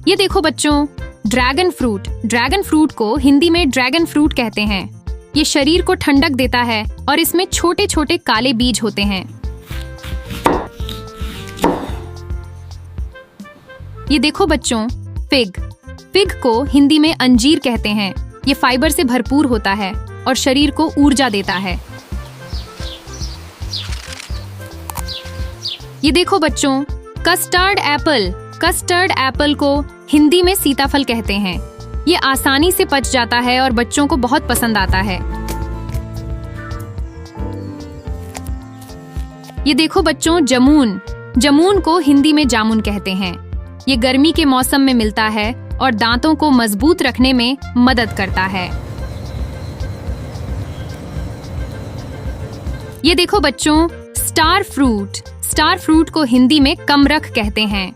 ये देखो बच्चों, ड्रैगन फ्रूट। ड्रैगन फ्रूट को हिंदी में ड्रैगन फ्रूट कहते हैं। ये शरीर को ठंडक देता है और इसमें छोटे छोटे काले बीज होते हैं। ये देखो बच्चों, फिग। फिग को हिंदी में अंजीर कहते हैं। ये फाइबर से भरपूर होता है और शरीर को ऊर्जा देता है। ये देखो बच्चों, कस्टर्ड एप्पल। कस्टर्ड एप्पल को हिंदी में सीताफल कहते हैं। ये आसानी से पच जाता है और बच्चों को बहुत पसंद आता है। ये देखो बच्चों, जामुन। जामुन को हिंदी में जामुन कहते हैं। ये गर्मी के मौसम में मिलता है और दांतों को मजबूत रखने में मदद करता है। ये देखो बच्चों, स्टार फ्रूट। स्टार फ्रूट को हिंदी में कमरख कहते हैं।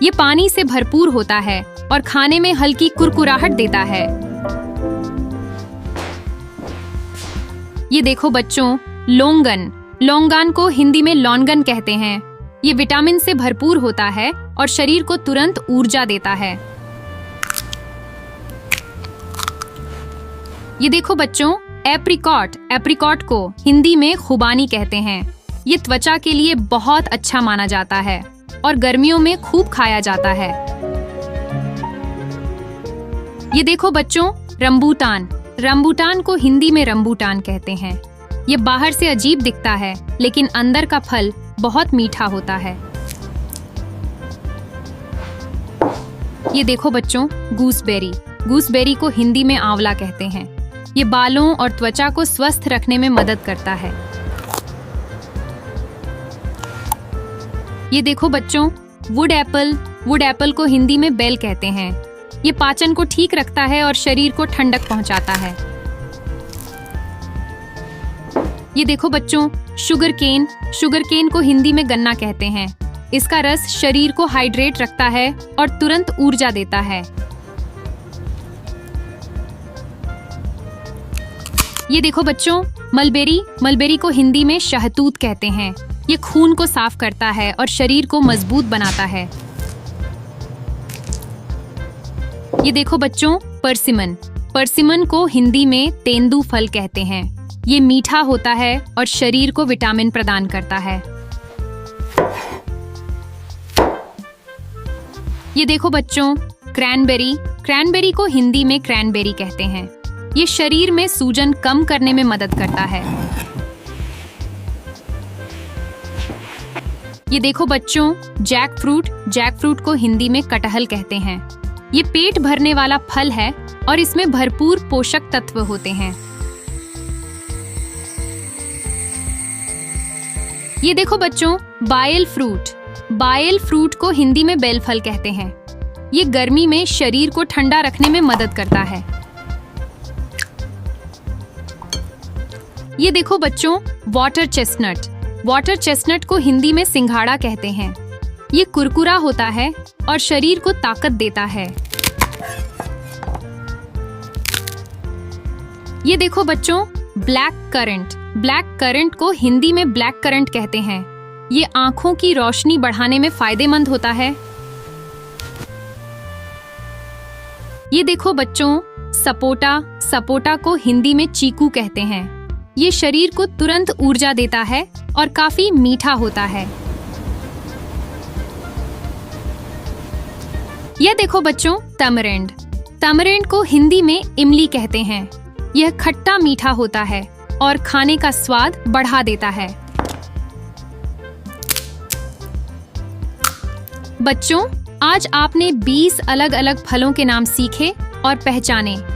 ये पानी से भरपूर होता है और खाने में हल्की कुरकुराहट देता है। ये देखो बच्चों, लौंगन। लौंगन को हिंदी में लौंगन कहते हैं। ये विटामिन से भरपूर होता है और शरीर को तुरंत ऊर्जा देता है। ये देखो बच्चों, एप्रिकॉट। एप्रिकॉट को हिंदी में खुबानी कहते हैं। ये त्वचा के लिए बहुत अच्छा माना जाता है और गर्मियों में खूब खाया जाता है। ये देखो बच्चों, रंबूटान। रंबूटान को हिंदी में रंबूटान कहते हैं। ये बाहर से अजीब दिखता है लेकिन अंदर का फल बहुत मीठा होता है। ये देखो बच्चों, गूसबेरी। गूसबेरी को हिंदी में आंवला कहते हैं। ये बालों और त्वचा को स्वस्थ रखने में मदद करता है। ये देखो बच्चों, वुड एप्पल। वुड एप्पल को हिंदी में बेल कहते हैं। ये पाचन को ठीक रखता है और शरीर को ठंडक पहुंचाता है। ये देखो बच्चों, शुगर केन। शुगर केन को हिंदी में गन्ना कहते हैं। इसका रस शरीर को हाइड्रेट रखता है और तुरंत ऊर्जा देता है। ये देखो बच्चों, मलबेरी। मलबेरी को हिंदी में शहतूत कहते हैं। ये खून को साफ करता है और शरीर को मजबूत बनाता है। ये देखो बच्चों, परसिमन। परसिमन को हिंदी में तेंदू फल कहते हैं। ये मीठा होता है और शरीर को विटामिन प्रदान करता है। ये देखो बच्चों, क्रैनबेरी। क्रैनबेरी को हिंदी में क्रैनबेरी कहते हैं। ये शरीर में सूजन कम करने में मदद करता है। ये देखो बच्चों, जैक फ्रूट। जैक फ्रूट को हिंदी में कटहल कहते हैं। ये पेट भरने वाला फल है और इसमें भरपूर पोषक तत्व होते हैं। ये देखो बच्चों, बायल फ्रूट। बायल फ्रूट को हिंदी में बेल फल कहते हैं। ये गर्मी में शरीर को ठंडा रखने में मदद करता है। ये देखो बच्चों, वाटर चेस्टनट। वाटर चेस्टनट को हिंदी में सिंघाड़ा कहते हैं। ये कुरकुरा होता है और शरीर को ताकत देता है। ये देखो बच्चों, ब्लैक करंट। ब्लैक करंट को हिंदी में ब्लैक करंट कहते हैं। ये आंखों की रोशनी बढ़ाने में फायदेमंद होता है। ये देखो बच्चों, सपोटा। सपोटा को हिंदी में चीकू कहते हैं। ये शरीर को तुरंत ऊर्जा देता है और काफी मीठा होता है। यह देखो बच्चों, तमरिंड। तमरिंड को हिंदी में इमली कहते हैं। यह खट्टा मीठा होता है और खाने का स्वाद बढ़ा देता है। बच्चों, आज आपने 20 अलग अलग फलों के नाम सीखे और पहचाने।